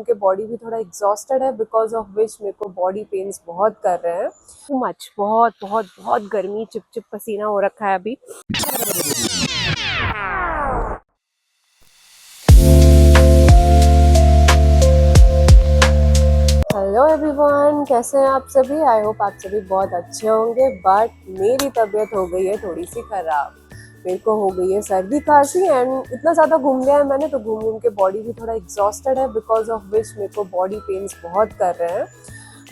उनके बॉडी भी थोड़ा एग्जॉस्टेड है बिकॉज ऑफ विच मेरे को बॉडी पेन्स बहुत कर रहे हैं। टू मच, बहुत बहुत बहुत गर्मी, चिपचिप पसीना हो रखा है अभी। हेलो एवरीवन, कैसे हैं आप सभी? आई होप आप सभी बहुत अच्छे होंगे। बट मेरी तबीयत हो गई है थोड़ी सी खराब। मेरे को हो गई है सर्दी खांसी एंड इतना ज़्यादा घूम लिया है मैंने, तो घूम घूम के बॉडी भी थोड़ा एग्जॉस्टेड है बिकॉज ऑफ विच मेरे को बॉडी पेन्स बहुत कर रहे हैं।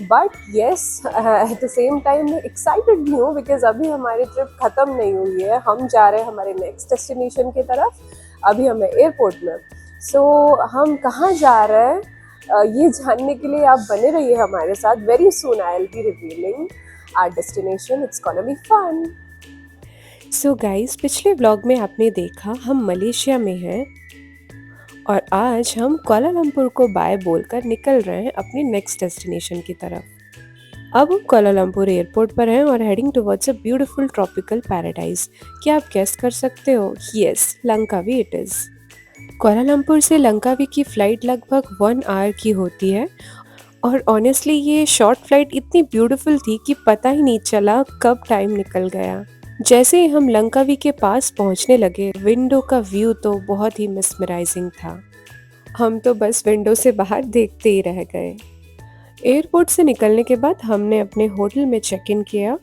But yes, at the same time मैं एक्साइटेड भी हूँ बिकॉज अभी हमारी ट्रिप ख़त्म नहीं हुई है। हम जा रहे हैं हमारे नेक्स्ट डेस्टिनेशन की तरफ। अभी हमें एयरपोर्ट में। सो हम कहाँ जा रहे हैं ये जानने के लिए आप बने रहिए हमारे साथ। Very soon I will be revealing our destination. It's gonna be fun. So guys, पिछले व्लॉग में आपने देखा हम मलेशिया में हैं और आज हम कुआलालंपुर को बाय बोलकर निकल रहे हैं अपने नेक्स्ट डेस्टिनेशन की तरफ। अब हम कुआलालंपुर एयरपोर्ट पर हैं और heading towards a beautiful tropical paradise. क्या आप गेस कर सकते हो? Yes, Langkawi it is. Kuala Lumpur से लंकावी की फ़्लाइट लगभग 1 आवर की होती है और ऑनेस्टली ये शॉर्ट फ्लाइट इतनी ब्यूटीफुल थी कि पता ही नहीं चला कब टाइम निकल गया। जैसे ही हम लंकावी के पास पहुंचने लगे, विंडो का व्यू तो बहुत ही मिसमराइजिंग था। हम तो बस विंडो से बाहर देखते ही रह गए। एयरपोर्ट से निकलने के बाद हमने अपने होटल में चेक इन किया,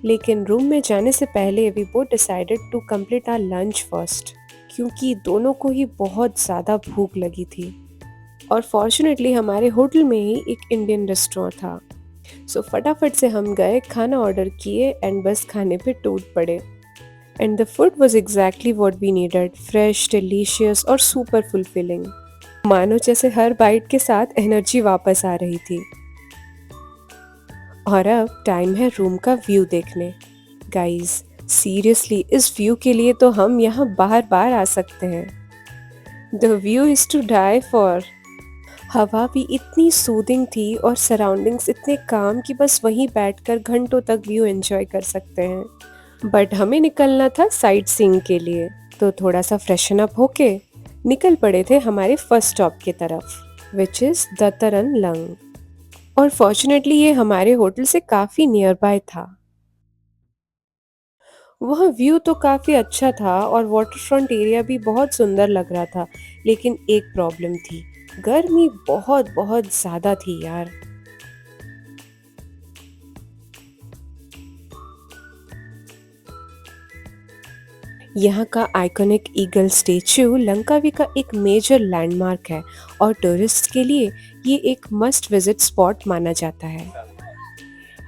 लेकिन रूम में जाने से पहले we both decided to complete our lunch first, क्योंकि दोनों को ही बहुत ज़्यादा भूख लगी थी। और फॉर्चुनेटली हमारे होटल में ही एक इंडियन रेस्टोरेंट था। सो फटाफट से हम गए, खाना ऑर्डर किए एंड बस खाने पे टूट पड़े। And the food was exactly what we needed, fresh, delicious और सुपर फुलफिलिंग। मानो जैसे हर बाइट के साथ एनर्जी वापस आ रही थी। और अब टाइम है रूम का व्यू देखने। गाइस, सीरियसली इस व्यू के लिए तो हम यहाँ बार बार आ सकते हैं। The view is to die for. हवा भी इतनी सूदिंग थी और सराउंडिंग्स इतने काम कि बस वहीं बैठकर घंटों तक व्यू एंजॉय कर सकते हैं। बट हमें निकलना था साइट सीइंग के लिए, तो थोड़ा सा फ्रेशन अप होके निकल पड़े थे हमारे फर्स्ट स्टॉप की तरफ, विच इज़ दतरन लंग। और फॉर्चुनेटली ये हमारे होटल से काफ़ी नियर बाय था। वह व्यू तो काफ़ी अच्छा था और वाटर फ्रंट एरिया भी बहुत सुंदर लग रहा था, लेकिन एक प्रॉब्लम थी, गर्मी बहुत बहुत ज़्यादा थी यार। यहाँ का आइकॉनिक ईगल स्टेच्यू लंकावी का एक मेजर लैंडमार्क है और टूरिस्ट के लिए ये एक मस्ट विजिट स्पॉट माना जाता है।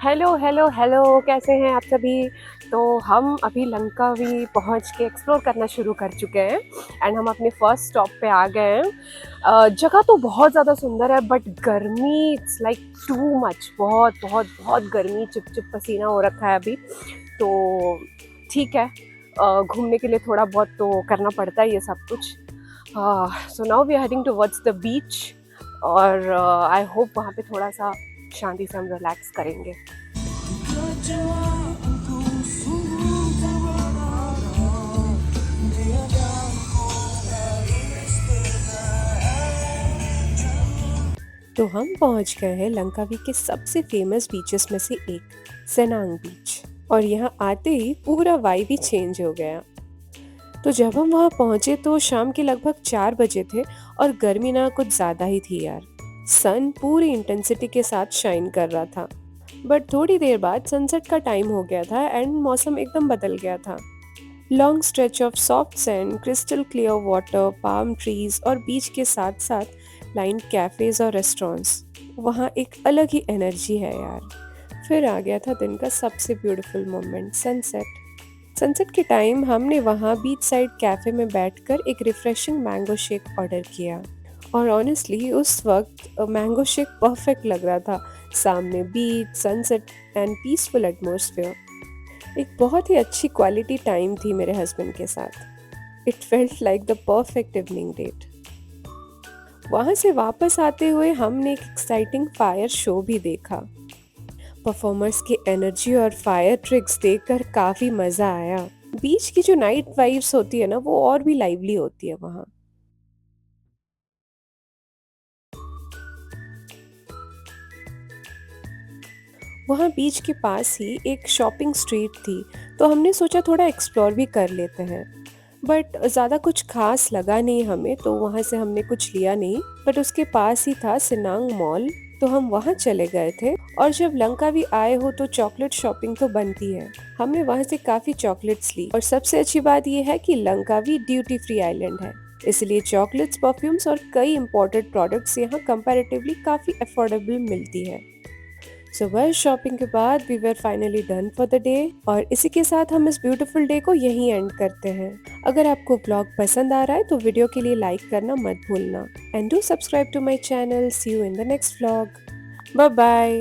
हेलो हेलो हेलो, कैसे हैं आप सभी? तो हम अभी लंकावी पहुंच के एक्सप्लोर करना शुरू कर चुके हैं एंड हम अपने फर्स्ट स्टॉप पे आ गए हैं। जगह तो बहुत ज़्यादा सुंदर है बट गर्मी, इट्स लाइक टू मच। बहुत बहुत बहुत गर्मी, चिपचिप पसीना हो रखा है अभी। तो ठीक है, घूमने के लिए थोड़ा बहुत तो करना पड़ता है ये सब कुछ। So now we are heading towards the beach और आई होप वहाँ पे थोड़ा सा शांति से हम रिलैक्स करेंगे। तो हम पहुंच गए हैं लंकावी के सबसे फेमस बीचेस में से एक, सेनांग बीच। और यहाँ आते ही पूरा वाइब ही चेंज हो गया। तो जब हम वहाँ पहुंचे तो शाम के लगभग 4 बजे थे और गर्मी ना कुछ ज़्यादा ही थी यार। सन पूरी इंटेंसिटी के साथ शाइन कर रहा था। बट थोड़ी देर बाद सनसेट का टाइम हो गया था एंड मौसम एकदम बदल गया था। Long stretch of soft sand, crystal clear water, palm trees और बीच के साथ साथ लाइन कैफेज और रेस्टोरेंट्स, वहाँ एक अलग ही एनर्जी है यार। फिर आ गया था दिन का सबसे ब्यूटीफुल मोमेंट, सनसेट। सनसेट के टाइम हमने वहाँ बीच साइड कैफे में बैठकर एक रिफ्रेशिंग मैंगो शेक ऑर्डर किया। और ऑनेस्टली उस वक्त मैंगो शेक परफेक्ट लग रहा था। सामने बीच, सनसेट एंड पीसफुल एटमॉस्फेयर। एक बहुत ही अच्छी क्वालिटी टाइम थी मेरे हस्बैंड के साथ। It felt like the perfect evening date. वहाँ से वापस आते हुए हमने एक एक्साइटिंग फायर शो भी देखा। परफॉर्मर्स की एनर्जी और फायर ट्रिक्स देखकर काफ़ी मज़ा आया। बीच की जो नाइट वाइब्स होती है ना, वो और भी लाइवली होती है वहाँ। वहाँ बीच के पास ही एक शॉपिंग स्ट्रीट थी, तो हमने सोचा थोड़ा एक्सप्लोर भी कर लेते हैं। बट ज़्यादा कुछ खास लगा नहीं हमें, तो वहाँ से हमने कुछ लिया नहीं। बट उसके पास ही था सिनांग मॉल, तो हम वहाँ चले गए थे। और जब लंकावी आए हो तो चॉकलेट शॉपिंग तो बनती है। हमने वहाँ से काफ़ी चॉकलेट्स ली, और सबसे अच्छी बात यह है कि लंकावी ड्यूटी फ्री आइलैंड है, इसलिए चॉकलेट्स, परफ्यूम्स और कई इंपोर्टेड प्रोडक्ट्स यहाँ कंपैरेटिवली काफ़ी अफोर्डेबल मिलती है। सो बस शॉपिंग के बाद we were finally done for the day, और इसी के साथ हम इस ब्यूटीफुल डे को यहीं एंड करते हैं। अगर आपको व्लॉग पसंद आ रहा है तो वीडियो के लिए लाइक करना मत भूलना, and do subscribe to my channel. See you in the next vlog. Bye bye.